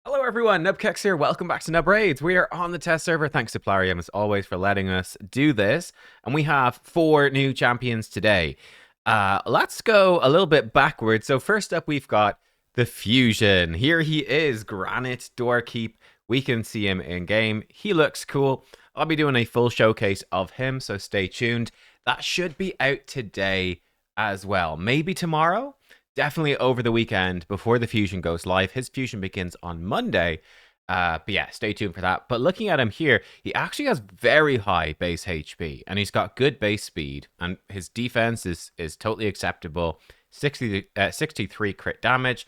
Hello everyone, nubkeks here. Welcome back to Nub Raids. We are on the test server. Thanks to Plarium as always for letting us do this. And we have 4 new champions today. Let's go a little bit backwards. So first up we've got the Fusion. Here he is, Granite Doorkeep. We can see him in game. He looks cool. I'll be doing a full showcase of him, so stay tuned. That should be out today as well. Maybe tomorrow? Definitely over the weekend before the Fusion goes live. His Fusion begins on Monday. But yeah, stay tuned for that. But looking at him here, he actually has very high base HP and he's got good base speed and his defense is totally acceptable. 63 crit damage.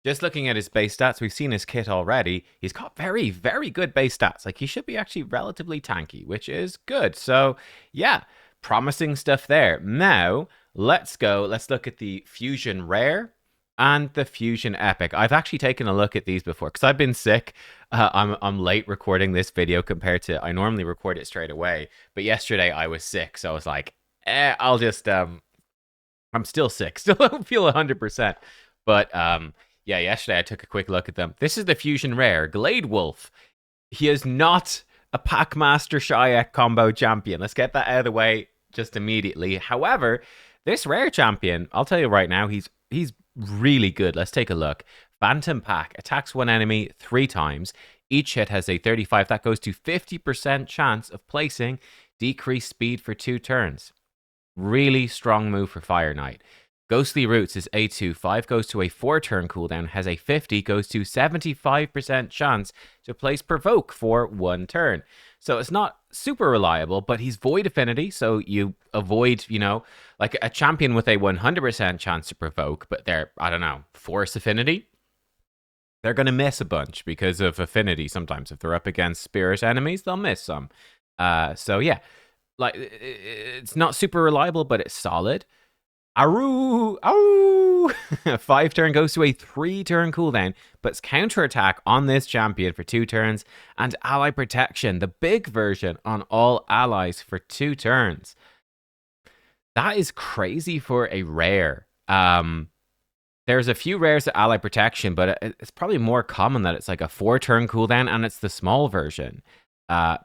Just looking at his base stats, we've seen his kit already. He's got very, very good base stats. Like he should be actually relatively tanky, which is good. So yeah, promising stuff there. Now, let's go. Let's look at the Fusion Rare and the Fusion Epic. I've actually taken a look at these before because I've been sick. I'm late recording this video compared to I normally record it straight away. But yesterday I was sick, so I was like, I'll just I'm still sick. Still don't feel 100%. But yeah, yesterday I took a quick look at them. This is the Fusion Rare, Glade Wolf. He is not a Packmaster Shayak combo champion. Let's get that out of the way just immediately. However, this rare champion, I'll tell you right now, he's really good. Let's take a look. Phantom Pack attacks one enemy 3 times. Each hit has a 35. That goes to 50% chance of placing decreased speed for 2 turns. Really strong move for Fire Knight. Ghostly Roots is A2. 5 goes to a 4-turn cooldown. Has a 50. Goes to 75% chance to place Provoke for 1 turn. So it's not super reliable, but he's Void Affinity, so you avoid, like a champion with a 100% chance to provoke, but they're, I don't know, Force Affinity. They're going to miss a bunch because of affinity sometimes. If they're up against spirit enemies, they'll miss some. So yeah, like it's not super reliable, but it's solid. Aru! 5 turn goes to a 3-turn cooldown, but counterattack on this champion for 2 turns, and ally protection, the big version on all allies for 2 turns. That is crazy for a rare. There's a few rares that ally protection, but it's probably more common that it's like a 4-turn cooldown and it's the small version.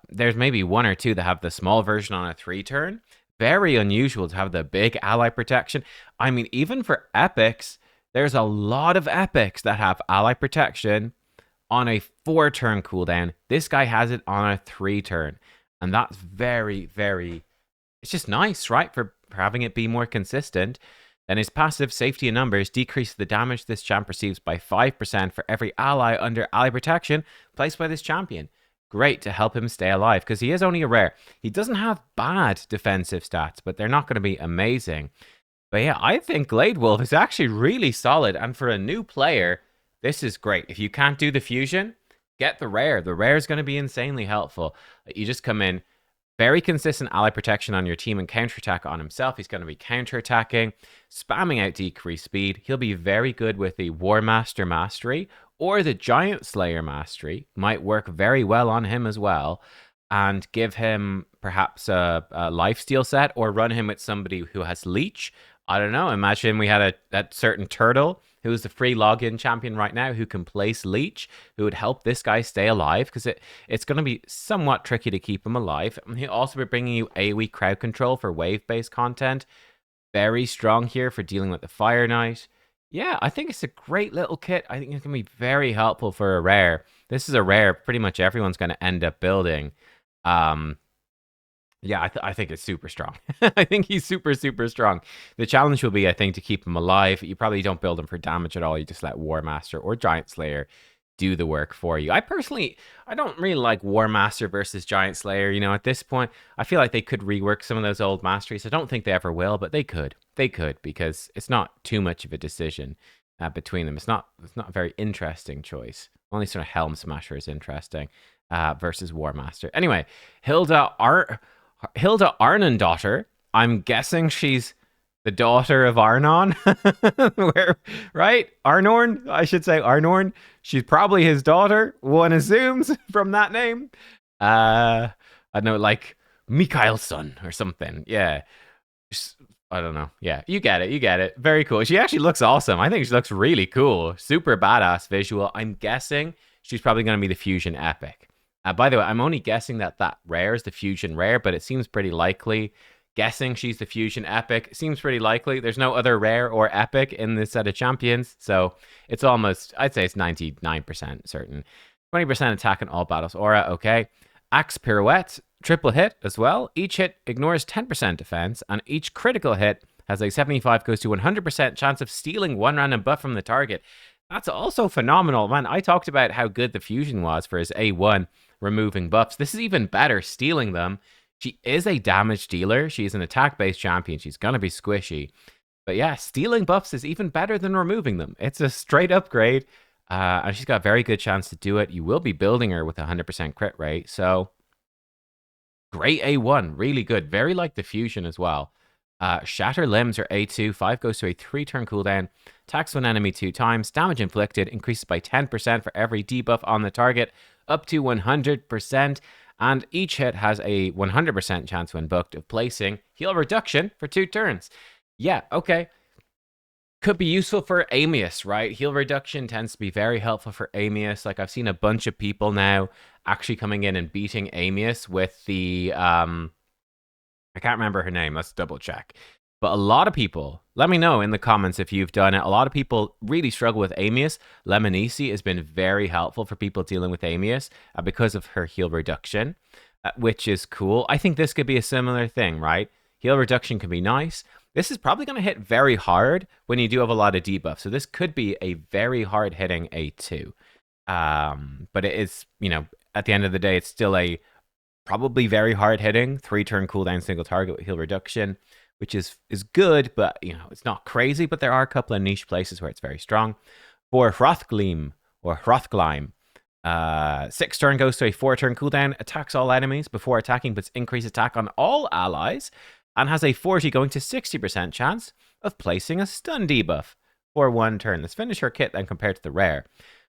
There's maybe 1 or 2 that have the small version on a 3-turn. Very unusual to have the big ally protection. I mean, even for epics, there's a lot of epics that have ally protection on a 4-turn cooldown. This guy has it on a 3-turn. And that's very, very... It's just nice, right? For having it be more consistent. Then his passive, Safety in Numbers, decrease the damage this champ receives by 5% for every ally under ally protection placed by this champion. Great to help him stay alive because he is only a rare. He doesn't have bad defensive stats, but they're not going to be amazing. But yeah, I think Glade Wolf is actually really solid. And for a new player, this is great. If you can't do the fusion, get the rare. The rare is going to be insanely helpful. You just come in, very consistent ally protection on your team and counterattack on himself. He's going to be counterattacking, spamming out decreased speed. He'll be very good with the War Master Mastery or the Giant Slayer Mastery. Might work very well on him as well. And give him perhaps a lifesteal set or run him with somebody who has Leech. I don't know. Imagine we had a certain turtle who is the free login champion right now who can place Leech, who would help this guy stay alive because it's going to be somewhat tricky to keep him alive. And he'll also be bringing you AoE crowd control for wave-based content. Very strong here for dealing with the Fire Knight. Yeah, I think it's a great little kit. I think it's going to be very helpful for a rare. This is a rare pretty much everyone's going to end up building. Yeah, I think it's super strong. I think he's super, super strong. The challenge will be, I think, to keep him alive. You probably don't build him for damage at all. You just let War Master or Giant Slayer do the work for you. I don't really like War Master versus Giant Slayer. At this point, I feel like they could rework some of those old masteries. I don't think they ever will, but they could. They could because it's not too much of a decision between them. It's not a very interesting choice. Only sort of Helm Smasher is interesting versus War Master. Anyway, Hilda Arnorndottr. I'm guessing she's the daughter of Arnon. Right? Arnorn? I should say Arnorn. She's probably his daughter, one assumes from that name. I don't know, like Mikael's son or something. Yeah. I don't know. Yeah, you get it. You get it. Very cool. She actually looks awesome. I think she looks really cool. Super badass visual. I'm guessing she's probably going to be the fusion epic. By the way, I'm only guessing that that rare is the fusion rare, but it seems pretty likely. Guessing she's the fusion epic seems pretty likely. There's no other rare or epic in this set of champions, so it's almost, I'd say it's 99% certain. 20% attack in all battles aura. Okay. Axe pirouette, triple hit as well. Each hit ignores 10% defense, and each critical hit has a 75 goes to 100% chance of stealing one random buff from the target. That's also phenomenal. Man, I talked about how good the fusion was for his A1 removing buffs. This is even better, stealing them. She is a damage dealer. She's an attack-based champion. She's going to be squishy. But yeah, stealing buffs is even better than removing them. It's a straight upgrade. And she's got a very good chance to do it. You will be building her with 100% crit rate. So, great A1. Really good. Very like the fusion as well. Shatter Limbs, or A2. 5 goes to a 3-turn cooldown. Attacks one enemy 2 times. Damage inflicted increases by 10% for every debuff on the target, up to 100%. And each hit has a 100% chance when booked of placing heal reduction for 2 turns. Yeah, okay. Could be useful for Amius, right? Heal reduction tends to be very helpful for Amius. Like, I've seen a bunch of people now actually coming in and beating Amius with the I can't remember her name. Let's double check. But a lot of people, let me know in the comments if you've done it. A lot of people really struggle with Amius. Lemonisi has been very helpful for people dealing with Amius because of her heal reduction, which is cool. I think this could be a similar thing, right? Heal reduction can be nice. This is probably going to hit very hard when you do have a lot of debuff. So this could be a very hard hitting A2. But it is, you know, at the end of the day, it's still a probably very hard hitting 3-turn cooldown single target with heal reduction, which is good, but you know, it's not crazy. But there are a couple of niche places where it's very strong. For Hrothgleim or Hrothgleim, 6-turn goes to a 4-turn cooldown, attacks all enemies before attacking, puts increased attack on all allies, and has a 40 going to 60% chance of placing a stun debuff for 1 turn. Let's finish her kit then compared to the rare.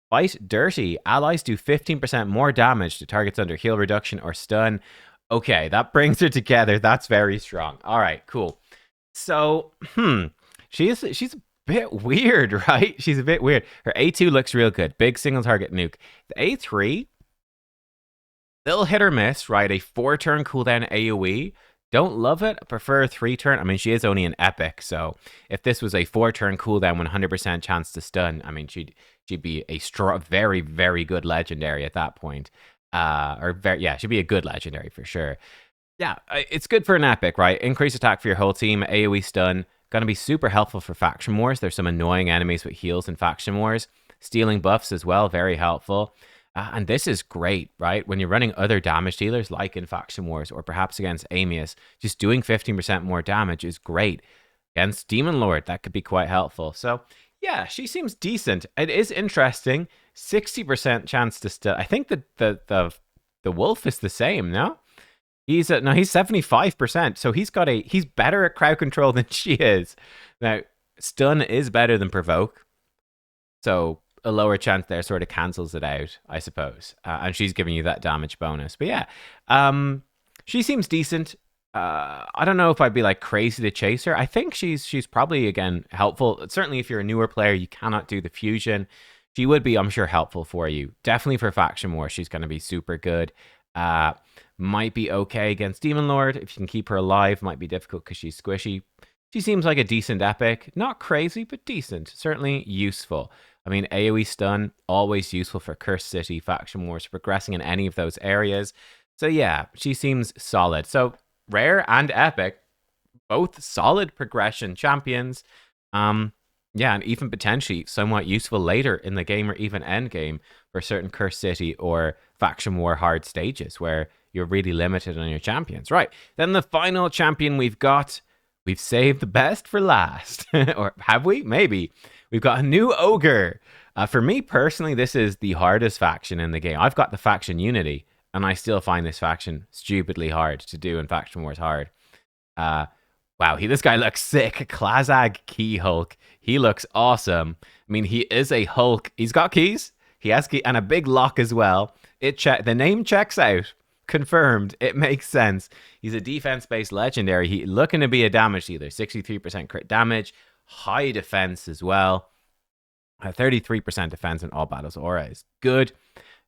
Fight Dirty. Allies do 15% more damage to targets under heal reduction or stun. Okay, that brings her together. That's very strong. All right, cool. So, she's a bit weird, right? She's a bit weird. Her A2 looks real good. Big single target nuke. The A3, little hit or miss, right? A 4-turn cooldown AoE. Don't love it. I prefer 3-turn. I mean, she is only an epic, so if this was a 4-turn cooldown, 100% chance to stun, I mean, she'd be a very, very good legendary at that point. She'd be a good legendary for sure. Yeah, it's good for an epic, right? Increase attack for your whole team, AoE stun. Gonna be super helpful for faction wars. There's some annoying enemies with heals in faction wars. Stealing buffs as well, very helpful. And this is great, right? When you're running other damage dealers, like in faction wars or perhaps against Amius, just doing 15% more damage is great. Against Demon Lord, that could be quite helpful. So, yeah, she seems decent. It is interesting. 60% chance to stun. I think that the wolf is the same, no? He's 75%. So he's better at crowd control than she is. Now, stun is better than provoke. So a lower chance there sort of cancels it out, I suppose. And she's giving you that damage bonus. But yeah, she seems decent. I don't know if I'd be like crazy to chase her. I think she's probably, again, helpful. Certainly if you're a newer player, you cannot do the fusion. She would be, I'm sure, helpful for you. Definitely for faction war, she's going to be super good. Might be okay against Demon Lord. If you can keep her alive, might be difficult because she's squishy. She seems like a decent epic. Not crazy, but decent. Certainly useful. I mean, AoE stun, always useful for Cursed City, faction wars, progressing in any of those areas. So yeah, she seems solid. So rare and epic, both solid progression champions. Yeah, and even potentially somewhat useful later in the game or even end game for certain Cursed City or faction war hard stages where you're really limited on your champions. Right, then the final champion we've saved the best for last. Or have we? Maybe. We've got a new ogre. For me personally, this is the hardest faction in the game. I've got the faction Unity, and I still find this faction stupidly hard to do, and faction wars hard. Wow, this guy looks sick. Klaazag Keyhulk. He looks awesome. I mean, he is a Hulk. He's got keys. He has key and a big lock as well. The name checks out. confirmed. It makes sense. He's a defense-based legendary. He looking to be a damage dealer. 63% crit damage, high defense as well. 33% defense in all battles aura is good.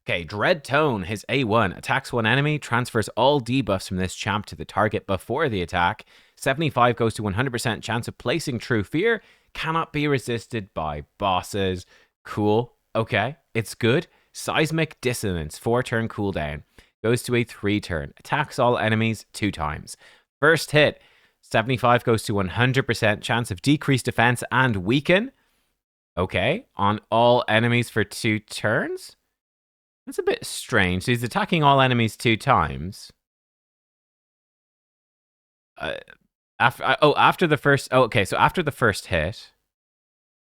Okay, Dread Tone, his A1, attacks one enemy, transfers all debuffs from this champ to the target before the attack. 75 goes to 100% chance of placing True Fear. Cannot be resisted by bosses. Cool. Okay, it's good. Seismic Dissonance, 4-turn cooldown. Goes to a 3-turn. Attacks all enemies 2 times. First hit, 75 goes to 100% chance of decreased defense and weaken. Okay, on all enemies for 2 turns? That's a bit strange. So he's attacking all enemies 2 times. After the first... Oh, okay, so after the first hit,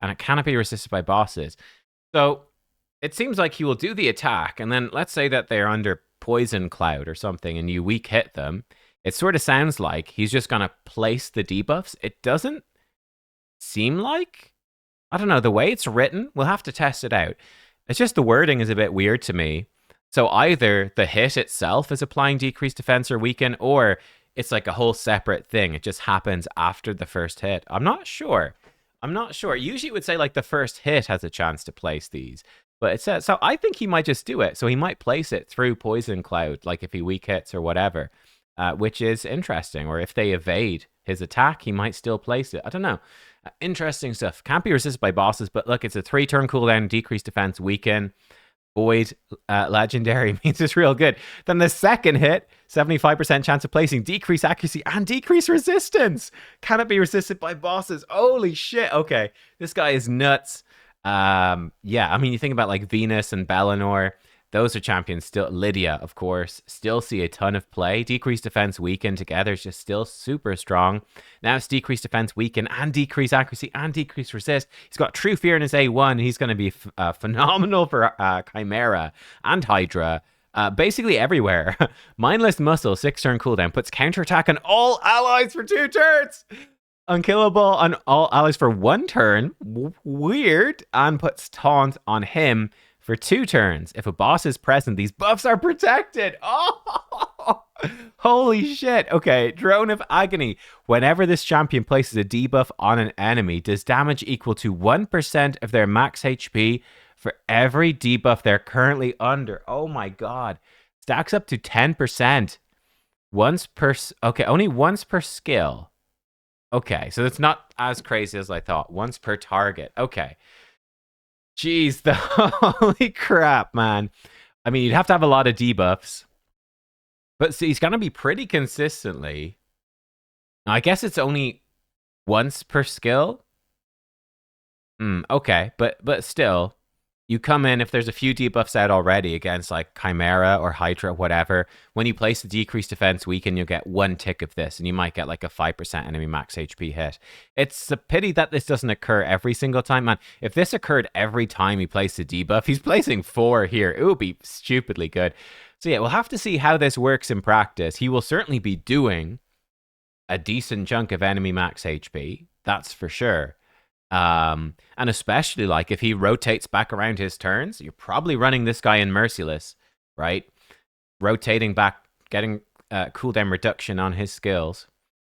and it cannot be resisted by bosses. So it seems like he will do the attack, and then let's say that they're under Poison Cloud or something, and you weak hit them. It sort of sounds like he's just going to place the debuffs. It doesn't seem like... I don't know, the way it's written, we'll have to test it out. It's just the wording is a bit weird to me. So either the hit itself is applying decreased defense or weaken, or it's like a whole separate thing. It just happens after the first hit. I'm not sure. Usually it would say like the first hit has a chance to place these. But it says, so I think he might just do it. So he might place it through Poison Cloud, like if he weak hits or whatever, which is interesting. Or if they evade his attack, he might still place it. I don't know. Interesting stuff. Can't be resisted by bosses, but look, it's a 3-turn cooldown, decreased defense, weaken. Void legendary means it's real good. Then the second hit, 75% chance of placing, decreased accuracy and decreased resistance. Cannot be resisted by bosses. Holy shit. Okay, this guy is nuts. Yeah, I mean, you think about like Venus and Bellinor. Those are champions still. Lydia, of course, still see a ton of play. Decreased defense, weaken together is just still super strong. Now it's decreased defense, weaken, and decreased accuracy, and decreased resist. He's got True Fear in his A1. He's going to be phenomenal for Chimera and Hydra. Basically everywhere. Mindless Muscle, 6-turn cooldown, puts counterattack on all allies for 2 turns. Unkillable on all allies for 1 turn. Weird. And puts taunt on him for 2 turns. If a boss is present, these buffs are protected. Oh, holy shit. Okay, Drone of Agony. Whenever this champion places a debuff on an enemy, does damage equal to 1% of their max HP for every debuff they're currently under. Oh my god. Stacks up to 10%. Once per... Okay, only once per skill. Okay, so that's not as crazy as I thought. Once per target. Okay. Jeez, the holy crap, man. I mean, you'd have to have a lot of debuffs. But see, he's going to be pretty consistently. Now, I guess it's only once per skill. Okay, but still, you come in, if there's a few debuffs out already against like Chimera or Hydra, whatever, when you place the decreased defense weaken, you'll get 1 tick of this, and you might get like a 5% enemy max HP hit. It's a pity that this doesn't occur every single time, man. If this occurred every time he placed a debuff, he's placing 4 here. It would be stupidly good. So yeah, we'll have to see how this works in practice. He will certainly be doing a decent chunk of enemy max HP, that's for sure. And especially like if he rotates back around his turns, you're probably running this guy in Merciless, right? Rotating back, getting cooldown reduction on his skills.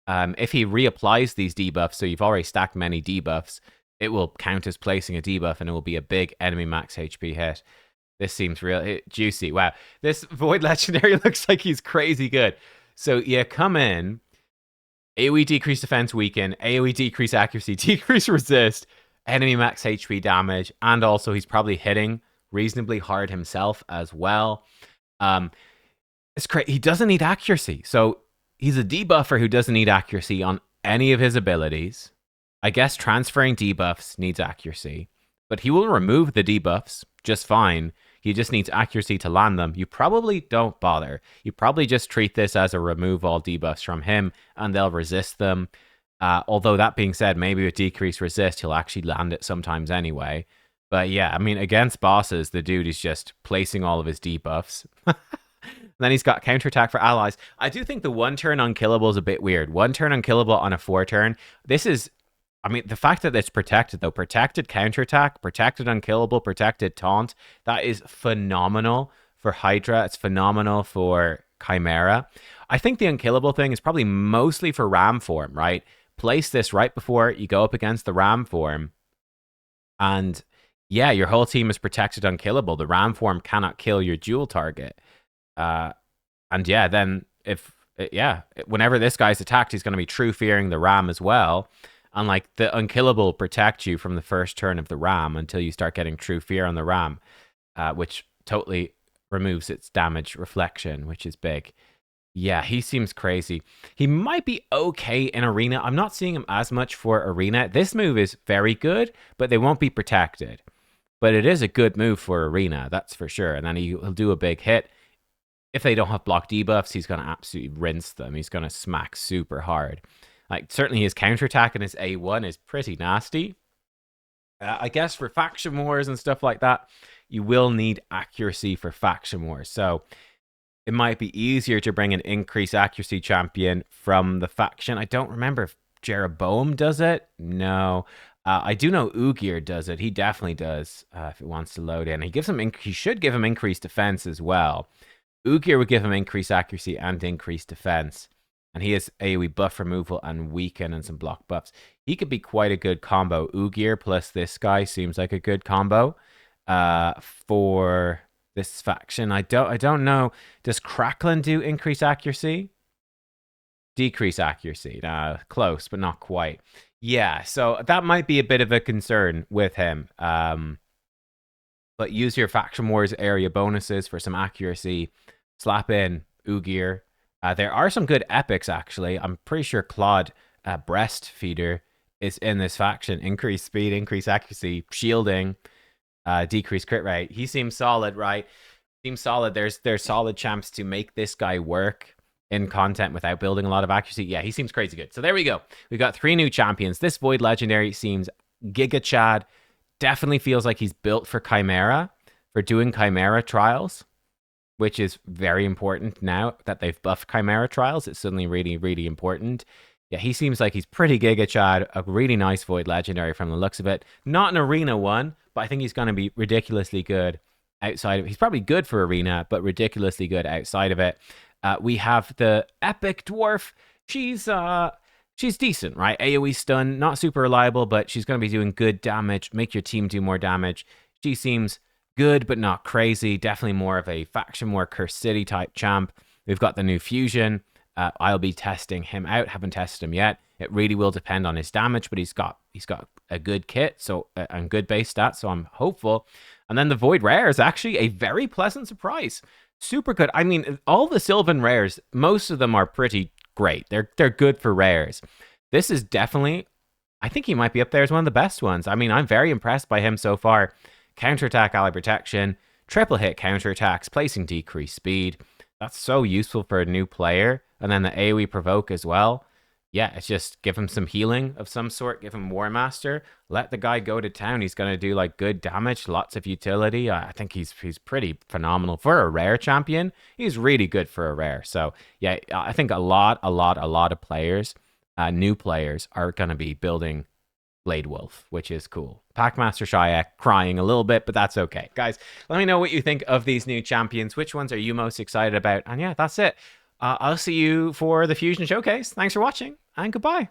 If he reapplies these debuffs, so you've already stacked many debuffs, it will count as placing a debuff and it will be a big enemy max HP hit. This seems real juicy. Wow. This Void Legendary looks like he's crazy good. So yeah, come in. AoE decrease defense weaken, AoE decrease accuracy, decrease resist, enemy max HP damage, and also he's probably hitting reasonably hard himself as well. It's great. He doesn't need accuracy. So he's a debuffer who doesn't need accuracy on any of his abilities. I guess transferring debuffs needs accuracy, but he will remove the debuffs just fine. He just needs accuracy to land them. You probably don't bother. You probably just treat this as a remove all debuffs from him and they'll resist them. Although that being said, maybe with decreased resist, he'll actually land it sometimes anyway. But yeah, I mean, against bosses, the dude is just placing all of his debuffs. Then he's got counterattack for allies. I do think the 1 turn unkillable is a bit weird. 1 turn unkillable on a 4 turn. This is... I mean, the fact that it's protected, though, protected counterattack, protected unkillable, protected taunt, that is phenomenal for Hydra. It's phenomenal for Chimera. I think the unkillable thing is probably mostly for Ram form, right? Place this right before you go up against the Ram form. And yeah, your whole team is protected unkillable. The Ram form cannot kill your dual target. And yeah, then whenever this guy's attacked, he's going to be true fearing the Ram as well. And like the unkillable protect you from the first turn of the Ram until you start getting true fear on the Ram, which totally removes its damage reflection, which is big. Yeah, he seems crazy. He might be okay in Arena. I'm not seeing him as much for Arena. This move is very good, but they won't be protected. But it is a good move for Arena, that's for sure. And then he'll do a big hit. If they don't have block debuffs, he's going to absolutely rinse them. He's going to smack super hard. Like, certainly his counterattack and his A1 is pretty nasty. I guess for faction wars and stuff like that, you will need accuracy for faction wars. So it might be easier to bring an increased accuracy champion from the faction. I don't remember if Jeroboam does it. No. I do know Ugir does it. He definitely does if it wants to load in. He should give him increased defense as well. Ugir would give him increased accuracy and increased defense. And he has AoE buff removal and weaken and some block buffs. He could be quite a good combo. Ugir plus this guy seems like a good combo for this faction. I don't know. Does Cracklin do increase accuracy? Decrease accuracy. Close, but not quite. Yeah, so that might be a bit of a concern with him. But use your Faction Wars area bonuses for some accuracy. Slap in Ugir. There are some good epics, actually. I'm pretty sure Claude Breastfeeder is in this faction. Increase speed, increase accuracy, shielding, decrease crit rate. He seems solid, right? Seems solid. There's solid champs to make this guy work in content without building a lot of accuracy. Yeah, he seems crazy good. So there we go. We've got 3 new champions. This Void Legendary seems Giga Chad. Definitely feels like he's built for Chimera, for doing Chimera trials, which is very important now that they've buffed Chimera trials. It's suddenly really, really important. Yeah, he seems like he's pretty Giga Chad. A really nice Void Legendary from the looks of it. Not an Arena one, but I think he's going to be ridiculously good outside of it. He's probably good for Arena, but ridiculously good outside of it. We have the Epic Dwarf. She's decent, right? AoE stun, not super reliable, but she's going to be doing good damage, make your team do more damage. She seems good, but not crazy. Definitely more of a faction war Curse City type champ. We've got the new Fusion. I'll be testing him out. Haven't tested him yet. It really will depend on his damage, but he's got a good kit, so and good base stats, so I'm hopeful. And then the Void Rare is actually a very pleasant surprise. Super good. I mean, all the Sylvan rares, most of them are pretty great. They're good for rares. This is definitely, I think he might be up there as one of the best ones. I mean, I'm very impressed by him so far. Counterattack, ally protection, triple hit counterattacks, placing decreased speed. That's so useful for a new player. And then the AoE provoke as well. Yeah, it's just give him some healing of some sort. Give him War Master. Let the guy go to town. He's going to do like good damage, lots of utility. I think he's pretty phenomenal for a rare champion. He's really good for a rare. So yeah, I think a lot of players, new players, are going to be building Glade Wolf, which is cool. Packmaster Shayak crying a little bit, but that's okay. Guys, let me know what you think of these new champions. Which ones are you most excited about? And yeah, that's it. I'll see you for the Fusion Showcase. Thanks for watching, and goodbye.